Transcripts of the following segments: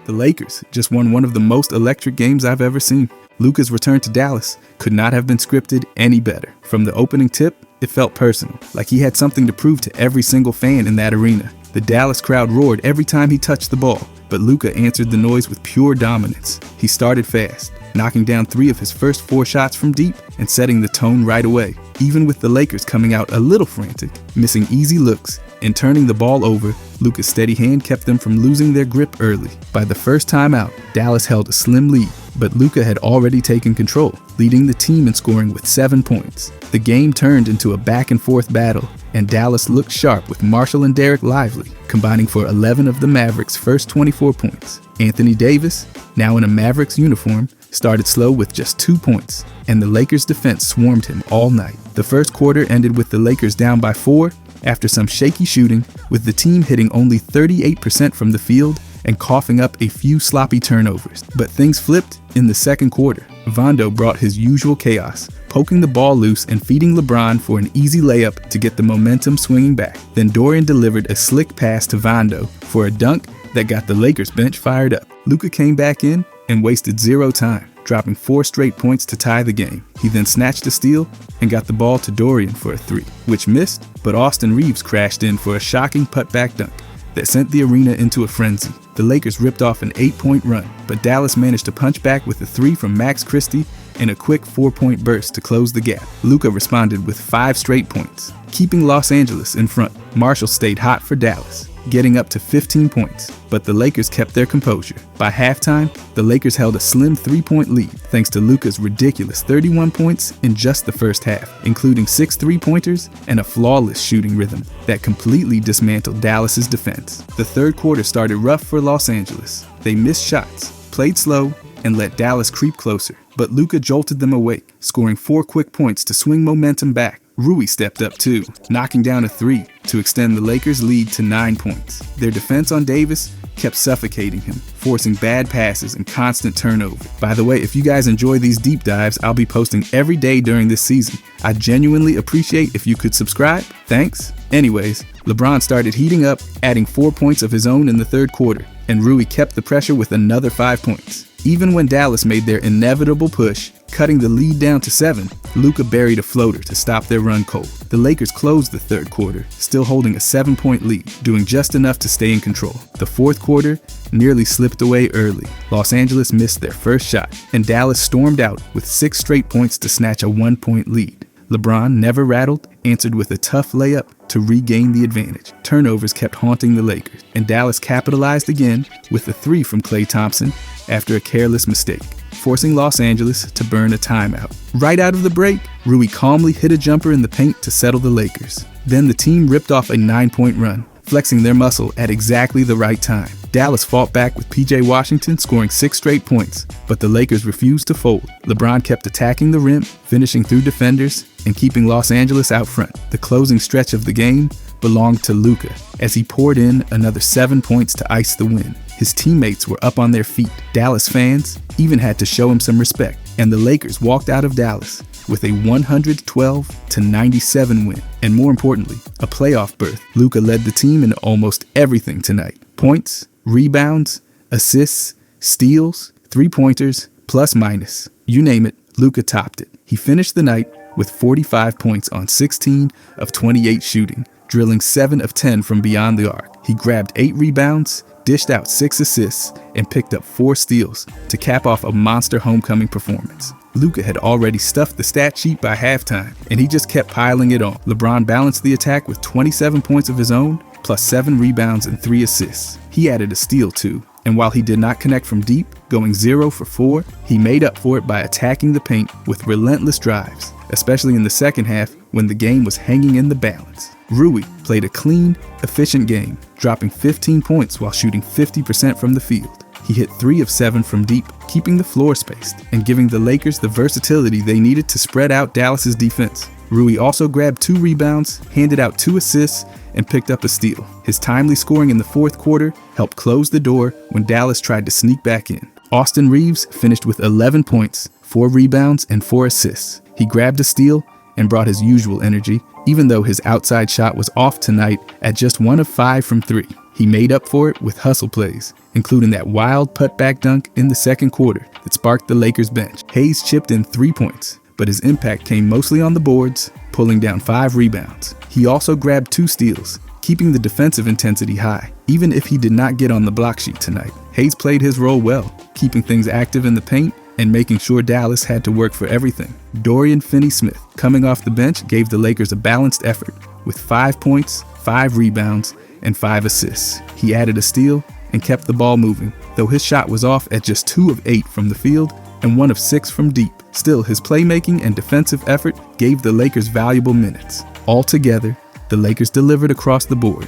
The Lakers just won one of the most electric games I've ever seen. Luca's return to Dallas could not have been scripted any better. From the opening tip, it felt personal, like he had something to prove to every single fan in that arena. The Dallas crowd roared every time he touched the ball, but Luca answered the noise with pure dominance. He started fast, knocking down 3 of his first 4 shots from deep and setting the tone right away. Even with the Lakers coming out a little frantic, missing easy looks, and turning the ball over, Luca's steady hand kept them from losing their grip early. By the first time out, Dallas held a slim lead, but Luca had already taken control, leading the team in scoring with 7 points. The game turned into a back-and-forth battle, and Dallas looked sharp with Marshall and Derek Lively, combining for 11 of the Mavericks' first 24 points. Anthony Davis, now in a Mavericks uniform, started slow with just 2 points, and the Lakers' defense swarmed him all night. The first quarter ended with the Lakers down by 4 after some shaky shooting, with the team hitting only 38% from the field and coughing up a few sloppy turnovers. But things flipped in the second quarter. Vondo brought his usual chaos, poking the ball loose and feeding LeBron for an easy layup to get the momentum swinging back. Then Dorian delivered a slick pass to Vondo for a dunk that got the Lakers bench fired up. Luca came back in and wasted 0 time, dropping 4 straight points to tie the game. He then snatched a steal and got the ball to Dorian for a 3, which missed, but Austin Reeves crashed in for a shocking putback dunk that sent the arena into a frenzy. The Lakers ripped off an 8-point run, but Dallas managed to punch back with a 3 from Max Christie and a quick 4-point burst to close the gap. Luca responded with 5 straight points, keeping Los Angeles in front. Marshall stayed hot for Dallas, getting up to 15 points, but the Lakers kept their composure. By halftime, the Lakers held a slim 3-point lead thanks to Luca's ridiculous 31 points in just the first half, including 6 3-pointers and a flawless shooting rhythm that completely dismantled Dallas's defense. The third quarter started rough for Los Angeles. They missed shots, played slow, and let Dallas creep closer, but Luca jolted them awake, scoring 4 quick points to swing momentum back. Rui stepped up too, knocking down a 3 to extend the Lakers' lead to 9 points. Their defense on Davis kept suffocating him, forcing bad passes and constant turnover. By the way, if you guys enjoy these deep dives, I'll be posting every day during this season. I genuinely appreciate if you could subscribe. Thanks. Anyways, LeBron started heating up, adding 4 points of his own in the third quarter, and Rui kept the pressure with another 5 points. Even when Dallas made their inevitable push, cutting the lead down to 7, Luca buried a floater to stop their run cold. The Lakers closed the third quarter, still holding a 7-point lead, doing just enough to stay in control. The fourth quarter nearly slipped away early. Los Angeles missed their first shot, and Dallas stormed out with 6 straight points to snatch a 1-point lead. LeBron, never rattled, answered with a tough layup to regain the advantage. Turnovers kept haunting the Lakers, and Dallas capitalized again with a 3 from Klay Thompson after a careless mistake, forcing Los Angeles to burn a timeout. Right out of the break, Rui calmly hit a jumper in the paint to settle the Lakers. Then the team ripped off a 9-point run, flexing their muscle at exactly the right time. Dallas fought back with PJ Washington scoring 6 straight points, but the Lakers refused to fold. LeBron kept attacking the rim, finishing through defenders, and keeping Los Angeles out front. The closing stretch of the game belonged to Luca, as he poured in another 7 points to ice the win. His teammates were up on their feet. Dallas fans even had to show him some respect, and the Lakers walked out of Dallas with a 112-97 win, and more importantly, a playoff berth. Luca led the team in almost everything tonight. Points, rebounds, assists, steals, 3-pointers, plus minus. You name it, Luca topped it. He finished the night with 45 points on 16 of 28 shooting, drilling 7 of 10 from beyond the arc. He grabbed 8 rebounds, dished out 6 assists, and picked up 4 steals to cap off a monster homecoming performance. Luca had already stuffed the stat sheet by halftime, and he just kept piling it on. LeBron balanced the attack with 27 points of his own, plus 7 rebounds and 3 assists. He added a steal too, and while he did not connect from deep, going 0 for 4, he made up for it by attacking the paint with relentless drives, especially in the second half when the game was hanging in the balance. Rui played a clean, efficient game, dropping 15 points while shooting 50% from the field. He hit 3 of 7 from deep, keeping the floor spaced and giving the Lakers the versatility they needed to spread out Dallas's defense. Rui also grabbed 2 rebounds, handed out 2 assists, and picked up a steal. His timely scoring in the fourth quarter helped close the door when Dallas tried to sneak back in. Austin Reeves finished with 11 points, 4 rebounds, and 4 assists. He grabbed a steal and brought his usual energy, Even though his outside shot was off tonight at just 1 of 5 from 3, he made up for it with hustle plays, including that wild putback dunk in the second quarter that sparked the Lakers bench. Hayes chipped in 3 points, but his impact came mostly on the boards, pulling down 5 rebounds. He also grabbed 2 steals, keeping the defensive intensity high, even if he did not get on the block sheet tonight. Hayes played his role well, keeping things active in the paint and making sure Dallas had to work for everything. Dorian Finney-Smith, coming off the bench, gave the Lakers a balanced effort with 5 points, 5 rebounds, and 5 assists. He added a steal and kept the ball moving, though his shot was off at just 2 of 8 from the field and 1 of 6 from deep. Still, his playmaking and defensive effort gave the Lakers valuable minutes. Altogether, the Lakers delivered across the board.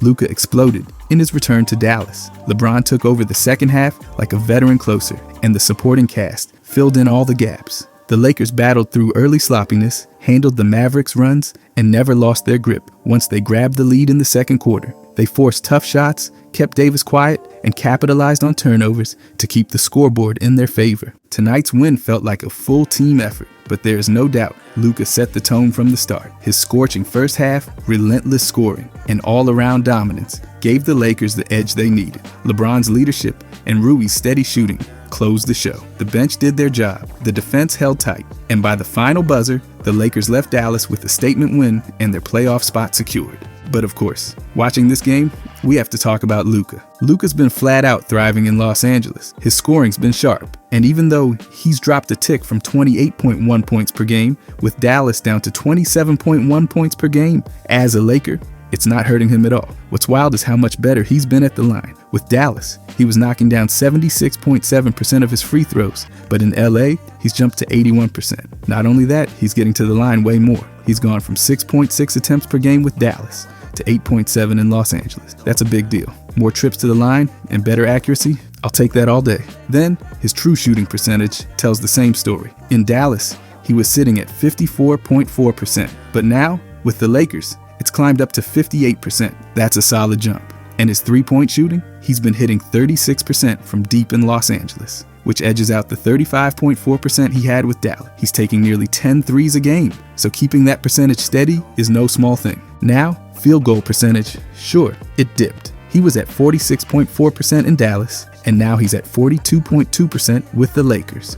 Luca exploded in his return to Dallas. LeBron took over the second half like a veteran closer, and the supporting cast filled in all the gaps. The Lakers battled through early sloppiness, handled the Mavericks' runs, and never lost their grip. Once they grabbed the lead in the second quarter, they forced tough shots, kept Davis quiet, and capitalized on turnovers to keep the scoreboard in their favor. Tonight's win felt like a full team effort, but there is no doubt Luca set the tone from the start. His scorching first half, relentless scoring, and all-around dominance gave the Lakers the edge they needed. LeBron's leadership and Rui's steady shooting closed the show. The bench did their job, the defense held tight, and by the final buzzer, the Lakers left Dallas with a statement win and their playoff spot secured. But of course, watching this game, we have to talk about Luca. Luca's been flat out thriving in Los Angeles. His scoring's been sharp, and even though he's dropped a tick from 28.1 points per game with Dallas down to 27.1 points per game as a Laker, it's not hurting him at all. What's wild is how much better he's been at the line. With Dallas, he was knocking down 76.7% of his free throws, but in LA, he's jumped to 81%. Not only that, he's getting to the line way more. He's gone from 6.6 attempts per game with Dallas to 8.7 in Los Angeles. That's a big deal. More trips to the line and better accuracy, I'll take that all day. Then, his true shooting percentage tells the same story. In Dallas, he was sitting at 54.4%, but now, with the Lakers, it's climbed up to 58%. That's a solid jump. And his three-point shooting, he's been hitting 36% from deep in Los Angeles, which edges out the 35.4% he had with Dallas. He's taking nearly 10 threes a game, so keeping that percentage steady is no small thing. Now, field goal percentage, sure, it dipped. He was at 46.4% in Dallas, and now he's at 42.2% with the Lakers.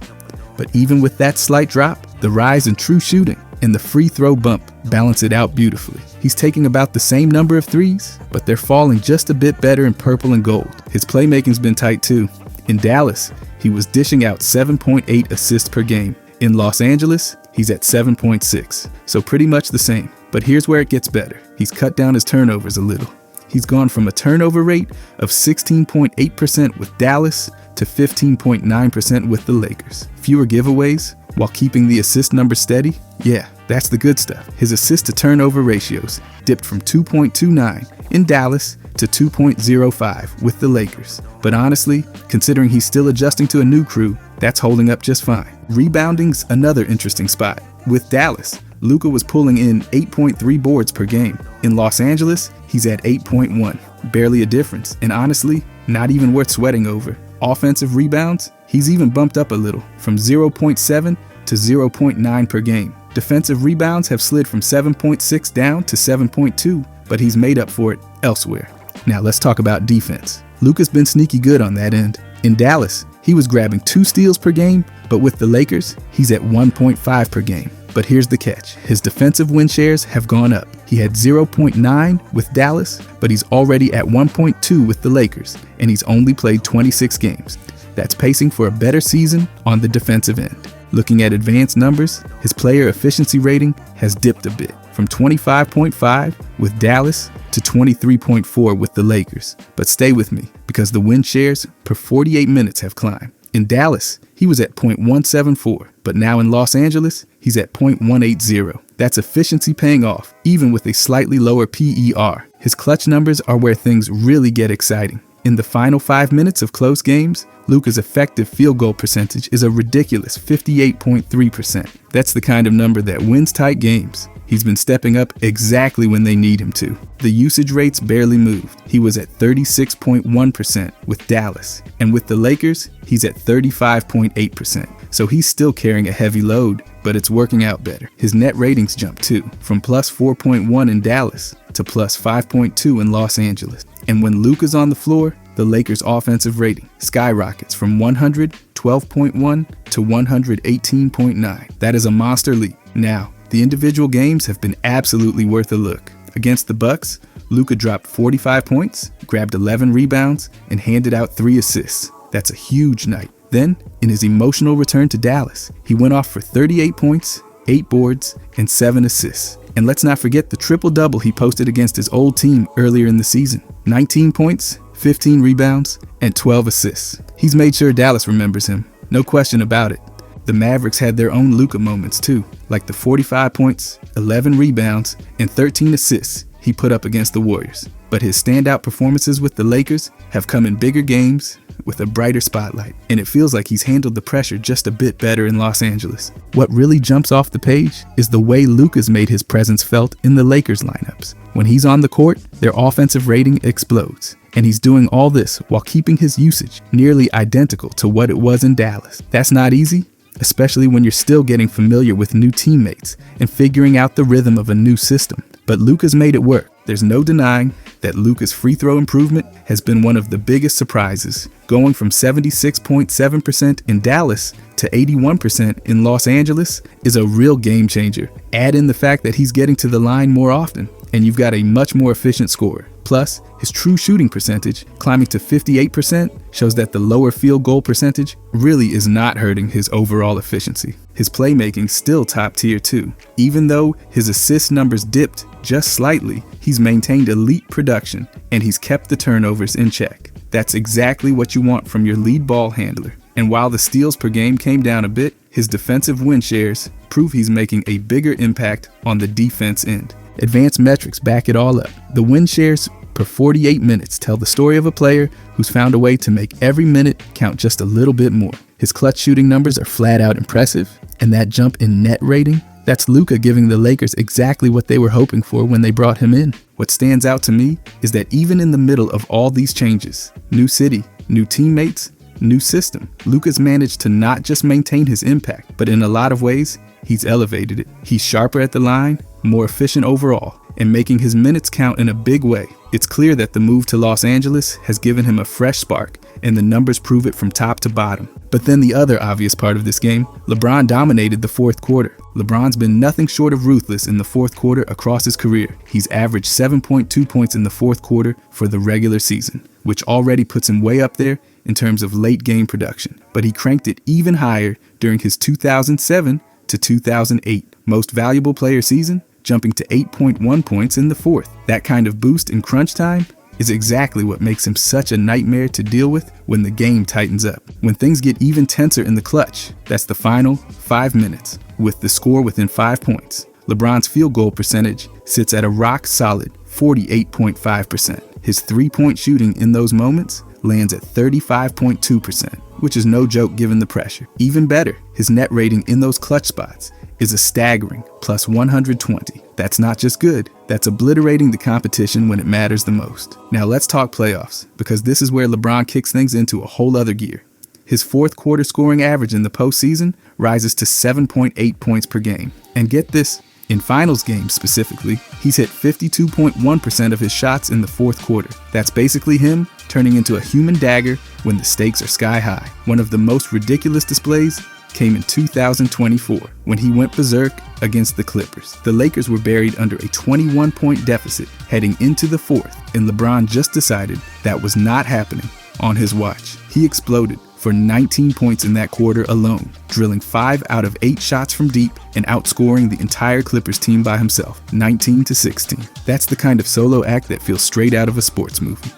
But even with that slight drop, the rise in true shooting and the free throw bump balance it out beautifully. He's taking about the same number of threes, but they're falling just a bit better in purple and gold. His playmaking's been tight too. In Dallas, he was dishing out 7.8 assists per game. In Los Angeles, he's at 7.6, so pretty much the same. But here's where it gets better. He's cut down his turnovers a little. He's gone from a turnover rate of 16.8% with Dallas to 15.9% with the Lakers. Fewer giveaways while keeping the assist number steady. Yeah, that's the good stuff. His assist to turnover ratios dipped from 2.29 in Dallas to 2.05 with the Lakers. But honestly, considering he's still adjusting to a new crew, that's holding up just fine. Rebounding's another interesting spot. With Dallas, Luca was pulling in 8.3 boards per game. In Los Angeles, he's at 8.1. Barely a difference, and honestly, not even worth sweating over. Offensive rebounds, he's even bumped up a little, from 0.7 to 0.9 per game. Defensive rebounds have slid from 7.6 down to 7.2, but he's made up for it elsewhere. Now let's talk about defense. Luca's been sneaky good on that end. In Dallas, he was grabbing 2 steals per game, but with the Lakers, he's at 1.5 per game. But here's the catch. His defensive win shares have gone up. He had 0.9 with Dallas, but he's already at 1.2 with the Lakers, and he's only played 26 games. That's pacing for a better season on the defensive end. Looking at advanced numbers, his player efficiency rating has dipped a bit, from 25.5 with Dallas to 23.4 with the Lakers. But stay with me, because the win shares per 48 minutes have climbed. In Dallas, he was at .174, but now in Los Angeles, he's at .180. That's efficiency paying off, even with a slightly lower PER. His clutch numbers are where things really get exciting. In the final 5 minutes of close games, Luca's effective field goal percentage is a ridiculous 58.3%. That's the kind of number that wins tight games. He's been stepping up exactly when they need him to. The usage rates barely moved. He was at 36.1% with Dallas, and with the Lakers, he's at 35.8%. So he's still carrying a heavy load, but it's working out better. His net ratings jumped too, from plus 4.1 in Dallas to plus 5.2 in Los Angeles. And when Luca's on the floor, the Lakers' offensive rating skyrockets from 112.1 to 118.9. That is a monster leap. Now, the individual games have been absolutely worth a look. Against the Bucks, Luca dropped 45 points, grabbed 11 rebounds, and handed out 3 assists. That's a huge night. Then, in his emotional return to Dallas, he went off for 38 points, 8 boards, and 7 assists. And let's not forget the triple-double he posted against his old team earlier in the season. 19 points, 15 rebounds, and 12 assists. He's made sure Dallas remembers him. No question about it. The Mavericks had their own Luca moments too, like the 45 points, 11 rebounds, and 13 assists he put up against the Warriors. But his standout performances with the Lakers have come in bigger games with a brighter spotlight, and it feels like he's handled the pressure just a bit better in Los Angeles. What really jumps off the page is the way Luca's made his presence felt in the Lakers lineups. When he's on the court, their offensive rating explodes. And he's doing all this while keeping his usage nearly identical to what it was in Dallas. That's not easy, especially when you're still getting familiar with new teammates and figuring out the rhythm of a new system. But Luca's made it work. There's no denying that Luca's free throw improvement has been one of the biggest surprises. Going from 76.7% in Dallas to 81% in Los Angeles is a real game changer. Add in the fact that he's getting to the line more often, and you've got a much more efficient scorer. Plus, his true shooting percentage, climbing to 58%, shows that the lower field goal percentage really is not hurting his overall efficiency. His playmaking's still top tier too. Even though his assist numbers dipped just slightly, he's maintained elite production, and he's kept the turnovers in check. That's exactly what you want from your lead ball handler. And while the steals per game came down a bit, his defensive win shares prove he's making a bigger impact on the defense end. Advanced metrics back it all up. The win shares per 48 minutes tell the story of a player who's found a way to make every minute count just a little bit more. His clutch shooting numbers are flat out impressive, and that jump in net rating, that's Luca giving the Lakers exactly what they were hoping for when they brought him in. What stands out to me is that even in the middle of all these changes, new city, new teammates, new system, Luca's managed to not just maintain his impact, but in a lot of ways, he's elevated it. He's sharper at the line, more efficient overall, and making his minutes count in a big way. It's clear that the move to Los Angeles has given him a fresh spark, and the numbers prove it from top to bottom. But then the other obvious part of this game, LeBron dominated the fourth quarter. LeBron's been nothing short of ruthless in the fourth quarter across his career. He's averaged 7.2 points in the fourth quarter for the regular season, which already puts him way up there in terms of late game production. But he cranked it even higher during his 2007 to 2008 most valuable player season, jumping to 8.1 points in the fourth. That kind of boost in crunch time is exactly what makes him such a nightmare to deal with when the game tightens up. When things get even tenser in the clutch, that's the final 5 minutes, with the score within 5 points. LeBron's field goal percentage sits at a rock-solid 48.5%. His three-point shooting in those moments lands at 35.2%, which is no joke given the pressure. Even better, his net rating in those clutch spots is a staggering plus 120. That's not just good, that's obliterating the competition when it matters the most. Now let's talk playoffs, because this is where LeBron kicks things into a whole other gear. His fourth quarter scoring average in the postseason rises to 7.8 points per game. And get this, in finals games specifically, he's hit 52.1% of his shots in the fourth quarter. That's basically him turning into a human dagger when the stakes are sky high. One of the most ridiculous displays came in 2024 when he went berserk against the Clippers. The Lakers were buried under a 21-point deficit heading into the fourth, and LeBron just decided that was not happening on his watch. He exploded for 19 points in that quarter alone, drilling 5 out of 8 shots from deep and outscoring the entire Clippers team by himself, 19-16. That's the kind of solo act that feels straight out of a sports movie.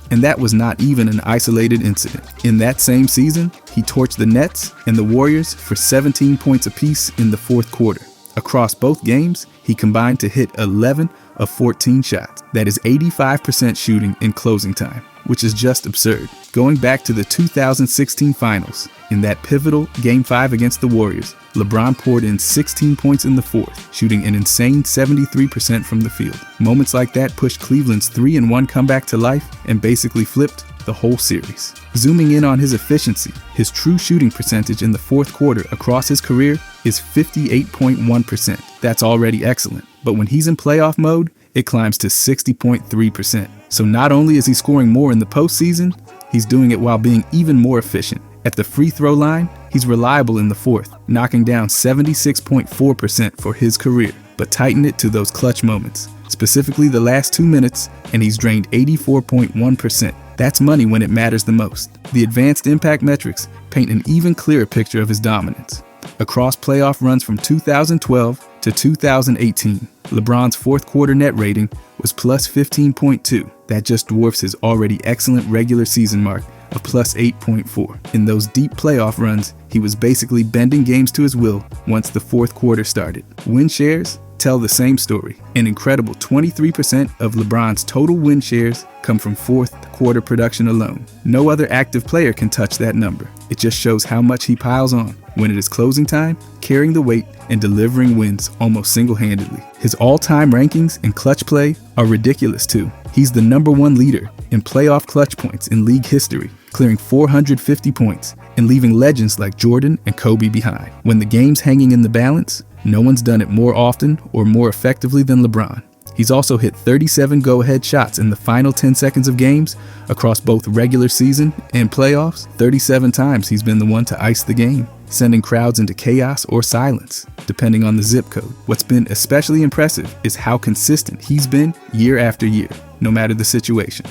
And that was not even an isolated incident. In that same season, he torched the Nets and the Warriors for 17 points apiece in the fourth quarter. Across both games, he combined to hit 11 of 14 shots. That is 85% shooting in closing time. which is just absurd. Going back to the 2016 finals, in that pivotal Game 5 against the Warriors, LeBron poured in 16 points in the fourth, shooting an insane 73% from the field. Moments like that pushed Cleveland's 3-1 comeback to life and basically flipped the whole series. Zooming in on his efficiency, his true shooting percentage in the fourth quarter across his career is 58.1%. That's already excellent, but when he's in playoff mode, it climbs to 60.3%. So not only is he scoring more in the postseason, he's doing it while being even more efficient. At the free throw line, he's reliable in the fourth, knocking down 76.4% for his career, but tighten it to those clutch moments, specifically the last 2 minutes, and he's drained 84.1%. That's money when it matters the most. The advanced impact metrics paint an even clearer picture of his dominance. Across playoff runs from 2012 to 2018, LeBron's fourth quarter net rating was plus 15.2. That just dwarfs his already excellent regular season mark of plus 8.4. In those deep playoff runs, he was basically bending games to his will once the fourth quarter started. Win shares tell the same story. An incredible 23% of LeBron's total win shares come from fourth quarter production alone. No other active player can touch that number. It just shows how much he piles on when it is closing time, carrying the weight and delivering wins almost single-handedly. His all-time rankings in clutch play are ridiculous too. He's the #1 leader in playoff clutch points in league history, clearing 450 points and leaving legends like Jordan and Kobe behind. When the game's hanging in the balance, no one's done it more often or more effectively than LeBron. He's also hit 37 go-ahead shots in the final 10 seconds of games across both regular season and playoffs. 37 times he's been the one to ice the game, sending crowds into chaos or silence, depending on the zip code. What's been especially impressive is how consistent he's been year after year, no matter the situation.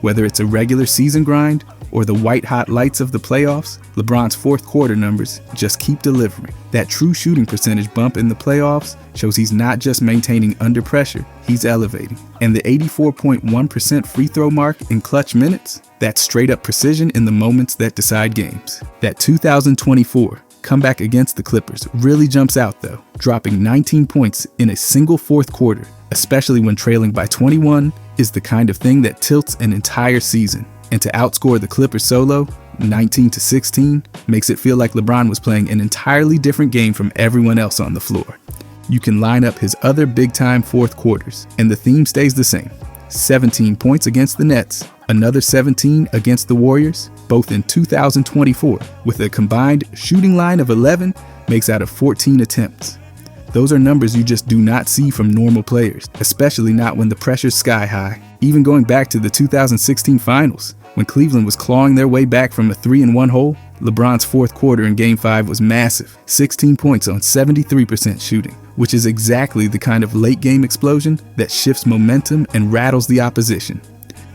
Whether it's a regular season grind or the white-hot lights of the playoffs, LeBron's fourth quarter numbers just keep delivering. That true shooting percentage bump in the playoffs shows he's not just maintaining under pressure, he's elevating. And the 84.1% free throw mark in clutch minutes, that's straight-up precision in the moments that decide games. That 2024 comeback against the Clippers really jumps out though, dropping 19 points in a single fourth quarter, especially when trailing by 21, is the kind of thing that tilts an entire season. And to outscore the Clippers solo, 19-16, makes it feel like LeBron was playing an entirely different game from everyone else on the floor. You can line up his other big-time fourth quarters, and the theme stays the same. 17 points against the Nets, another 17 against the Warriors, both in 2024, with a combined shooting line of 11 makes out of 14 attempts. Those are numbers you just do not see from normal players, especially not when the pressure's sky high. Even going back to the 2016 finals, when Cleveland was clawing their way back from a 3-1 hole, LeBron's fourth quarter in Game 5 was massive, 16 points on 73% shooting, which is exactly the kind of late-game explosion that shifts momentum and rattles the opposition.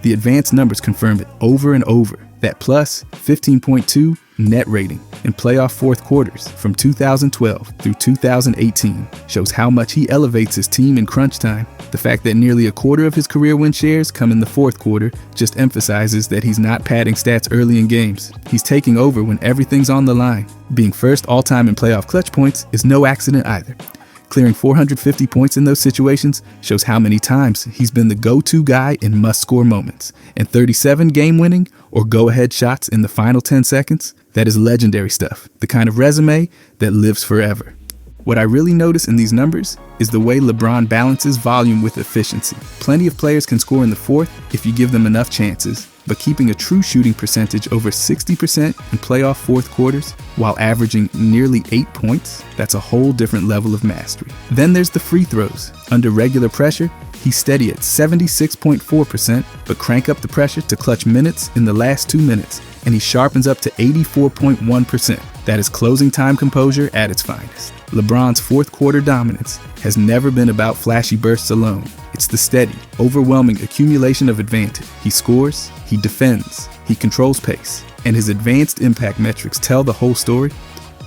The advanced numbers confirm it over and over. That plus 15.2 net rating in playoff fourth quarters from 2012 through 2018 shows how much he elevates his team in crunch time. The fact that nearly a quarter of his career win shares come in the fourth quarter just emphasizes that he's not padding stats early in games. He's taking over when everything's on the line. Being first all-time in playoff clutch points is no accident either. Clearing 450 points in those situations shows how many times he's been the go-to guy in must-score moments. And 37 game-winning or go-ahead shots in the final 10 seconds, that is legendary stuff, the kind of resume that lives forever. What I really notice in these numbers is the way LeBron balances volume with efficiency. Plenty of players can score in the fourth if you give them enough chances, but keeping a true shooting percentage over 60% in playoff fourth quarters while averaging nearly 8 points, that's a whole different level of mastery. Then there's the free throws. Under regular pressure, he's steady at 76.4%, but crank up the pressure to clutch minutes in the last 2 minutes, and he sharpens up to 84.1%. That is closing time composure at its finest. LeBron's fourth quarter dominance has never been about flashy bursts alone. It's the steady, overwhelming accumulation of advantage. He scores, he defends, he controls pace, and his advanced impact metrics tell the whole story.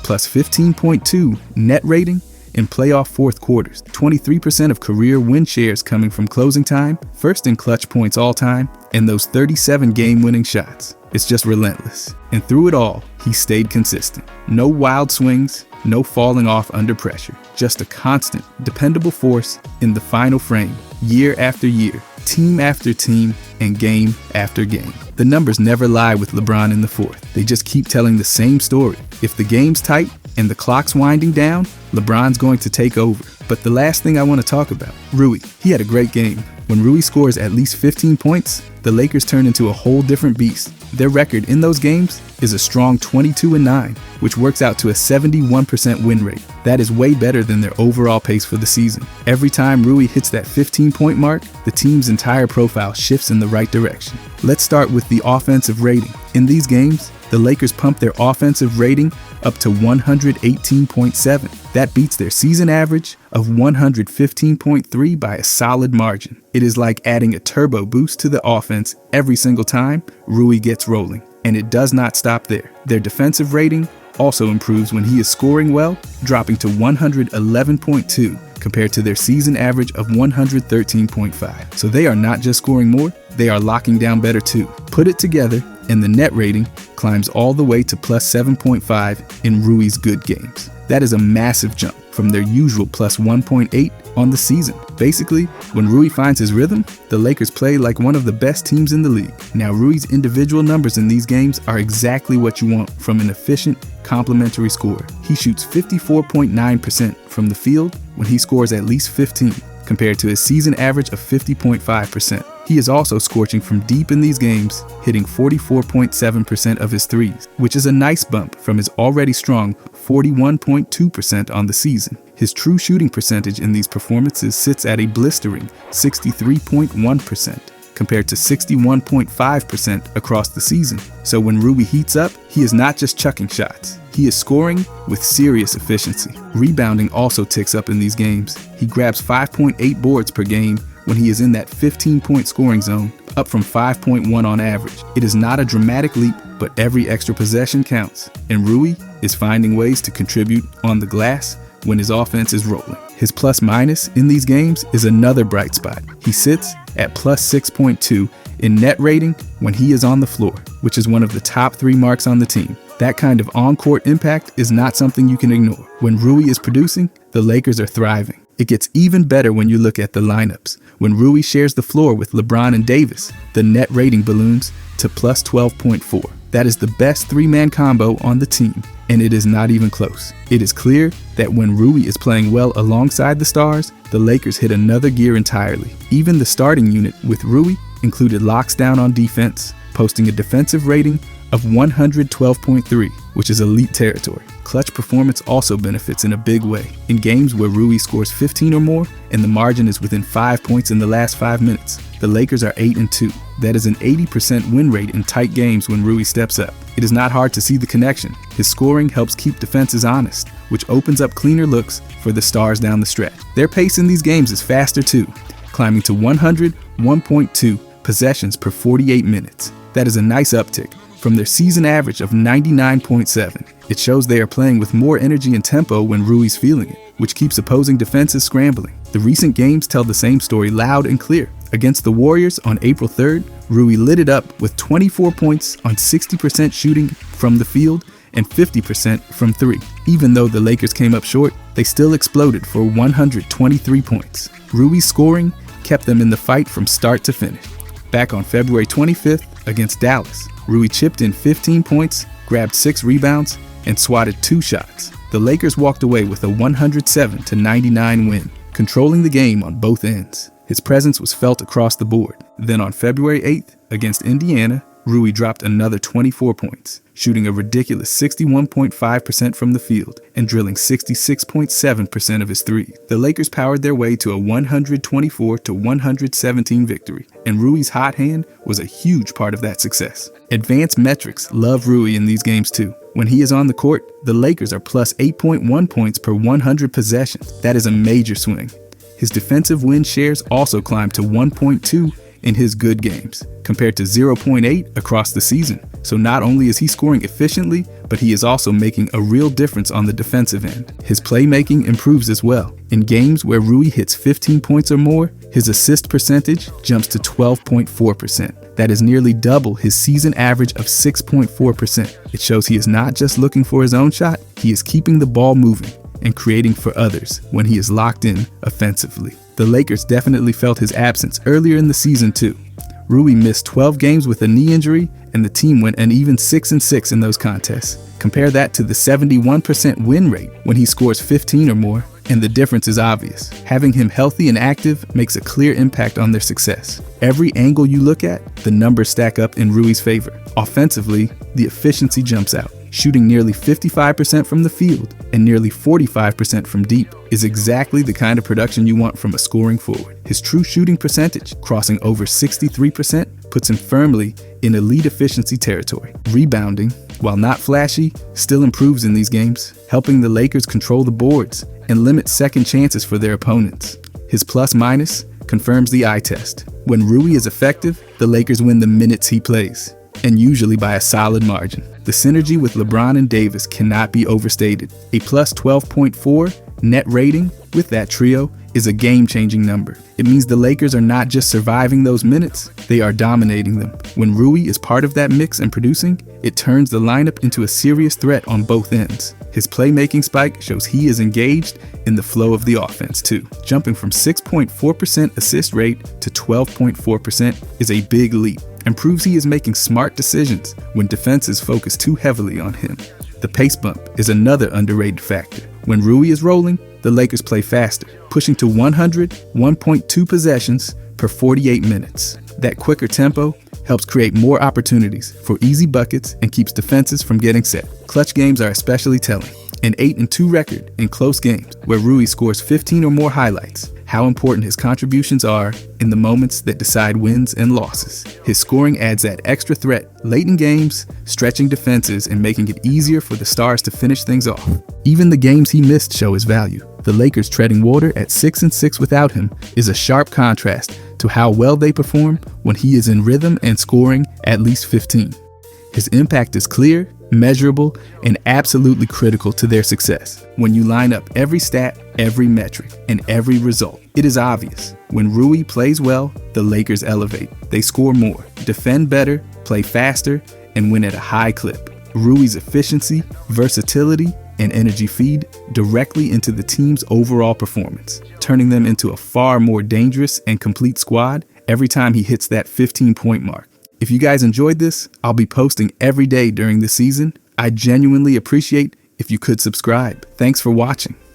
Plus 15.2 net rating in playoff fourth quarters, 23% of career win shares coming from closing time, first in clutch points all time, and those 37 game-winning shots. It's just relentless. And through it all, he stayed consistent. No wild swings, no falling off under pressure. Just a constant, dependable force in the final frame, year after year, team after team and game after game. The numbers never lie with LeBron in the fourth. They just keep telling the same story. If the game's tight and the clock's winding down, LeBron's going to take over. But the last thing I want to talk about, Rui. He had a great game. When Rui scores at least 15 points, the Lakers turn into a whole different beast. Their record in those games is a strong 22-9, which works out to a 71% win rate. That is way better than their overall pace for the season. Every time Rui hits that 15-point mark, the team's entire profile shifts in the right direction. Let's start with the offensive rating. In these games, the Lakers pump their offensive rating up to 118.7. That beats their season average of 115.3 by a solid margin. It is like adding a turbo boost to the offense every single time Rui gets rolling. And it does not stop there. Their defensive rating also improves when he is scoring well, dropping to 111.2 compared to their season average of 113.5. So they are not just scoring more, they are locking down better too. Put it together, and the net rating climbs all the way to plus 7.5 in Rui's good games. That is a massive jump from their usual plus 1.8 on the season. Basically, when Rui finds his rhythm, the Lakers play like one of the best teams in the league. Now, Rui's individual numbers in these games are exactly what you want from an efficient, complementary scorer. He shoots 54.9% from the field when he scores at least 15, compared to his season average of 50.5%. He is also scorching from deep in these games, hitting 44.7% of his threes, which is a nice bump from his already strong 41.2% on the season. His true shooting percentage in these performances sits at a blistering 63.1%, compared to 61.5% across the season. So when Rui heats up, he is not just chucking shots. He is scoring with serious efficiency. Rebounding also ticks up in these games. He grabs 5.8 boards per game when he is in that 15-point scoring zone, up from 5.1 on average. It is not a dramatic leap, but every extra possession counts. And Rui is finding ways to contribute on the glass when his offense is rolling. His plus minus in these games is another bright spot. He sits at plus 6.2 in net rating when he is on the floor, which is one of the top 3 marks on the team. That kind of on-court impact is not something you can ignore. When Rui is producing, the Lakers are thriving. It gets even better when you look at the lineups. When Rui shares the floor with LeBron and Davis, the net rating balloons to plus 12.4. That is the best 3-man combo on the team, and it is not even close. It is clear that when Rui is playing well alongside the stars, the Lakers hit another gear entirely. Even the starting unit with Rui included locks down on defense, posting a defensive rating of 112.3, which is elite territory. Clutch performance also benefits in a big way. In games where Rui scores 15 or more and the margin is within 5 points in the last 5 minutes, the Lakers are 8-2. That is an 80% win rate in tight games when Rui steps up. It is not hard to see the connection. His scoring helps keep defenses honest, which opens up cleaner looks for the stars down the stretch. Their pace in these games is faster too, climbing to 101.2 possessions per 48 minutes. That is a nice uptick from their season average of 99.7. It shows they are playing with more energy and tempo when Rui's feeling it, which keeps opposing defenses scrambling. The recent games tell the same story loud and clear. Against the Warriors on April 3rd, Rui lit it up with 24 points on 60% shooting from the field and 50% from 3. Even though the Lakers came up short, they still exploded for 123 points. Rui's scoring kept them in the fight from start to finish. Back on February 25th against Dallas, Rui chipped in 15 points, grabbed 6 rebounds, and swatted 2 shots. The Lakers walked away with a 107-99 win, controlling the game on both ends. His presence was felt across the board. Then on February 8th against Indiana, Rui dropped another 24 points, shooting a ridiculous 61.5% from the field and drilling 66.7% of his threes. The Lakers powered their way to a 124-117 victory, and Rui's hot hand was a huge part of that success. Advanced metrics love Rui in these games too. When he is on the court, the Lakers are plus 8.1 points per 100 possessions. That is a major swing. His defensive win shares also climbed to 1.2 in his good games, compared to 0.8 across the season. So not only is he scoring efficiently, but he is also making a real difference on the defensive end. His playmaking improves as well. In games where Rui hits 15 points or more, his assist percentage jumps to 12.4%. That is nearly double his season average of 6.4%. It shows he is not just looking for his own shot, he is keeping the ball moving and creating for others when he is locked in offensively. The Lakers definitely felt his absence earlier in the season too. Rui missed 12 games with a knee injury, and the team went an even 6-6 in those contests. Compare that to the 71% win rate when he scores 15 or more, and the difference is obvious. Having him healthy and active makes a clear impact on their success. Every angle you look at, the numbers stack up in Rui's favor. Offensively, the efficiency jumps out. Shooting nearly 55% from the field and nearly 45% from deep is exactly the kind of production you want from a scoring forward. His true shooting percentage, crossing over 63%, puts him firmly in elite efficiency territory. Rebounding, while not flashy, still improves in these games, helping the Lakers control the boards and limit second chances for their opponents. His plus-minus confirms the eye test. When Rui is effective, the Lakers win the minutes he plays, and usually by a solid margin. The synergy with LeBron and Davis cannot be overstated. A plus 12.4 net rating with that trio is a game-changing number. It means the Lakers are not just surviving those minutes, they are dominating them. When Rui is part of that mix and producing, it turns the lineup into a serious threat on both ends. His playmaking spike shows he is engaged in the flow of the offense too. Jumping from 6.4% assist rate to 12.4% is a big leap, and proves he is making smart decisions when defenses focus too heavily on him. The pace bump is another underrated factor. When Rui is rolling, the Lakers play faster, pushing to 101.2 possessions per 48 minutes. That quicker tempo helps create more opportunities for easy buckets and keeps defenses from getting set. Clutch games are especially telling. An 8-2 record in close games where Rui scores 15 or more highlights how important his contributions are in the moments that decide wins and losses. His scoring adds that extra threat late in games, stretching defenses and making it easier for the stars to finish things off. Even the games he missed show his value. The Lakers treading water at 6-6 without him is a sharp contrast to how well they perform when he is in rhythm and scoring at least 15. His impact is clear, measurable, and absolutely critical to their success. When you line up every stat, every metric, and every result, it is obvious. When Rui plays well, the Lakers elevate. They score more, defend better, play faster, and win at a high clip. Rui's efficiency, versatility, and energy feed directly into the team's overall performance, turning them into a far more dangerous and complete squad every time he hits that 15-point mark. If you guys enjoyed this, I'll be posting every day during the season. I genuinely appreciate if you could subscribe. Thanks for watching.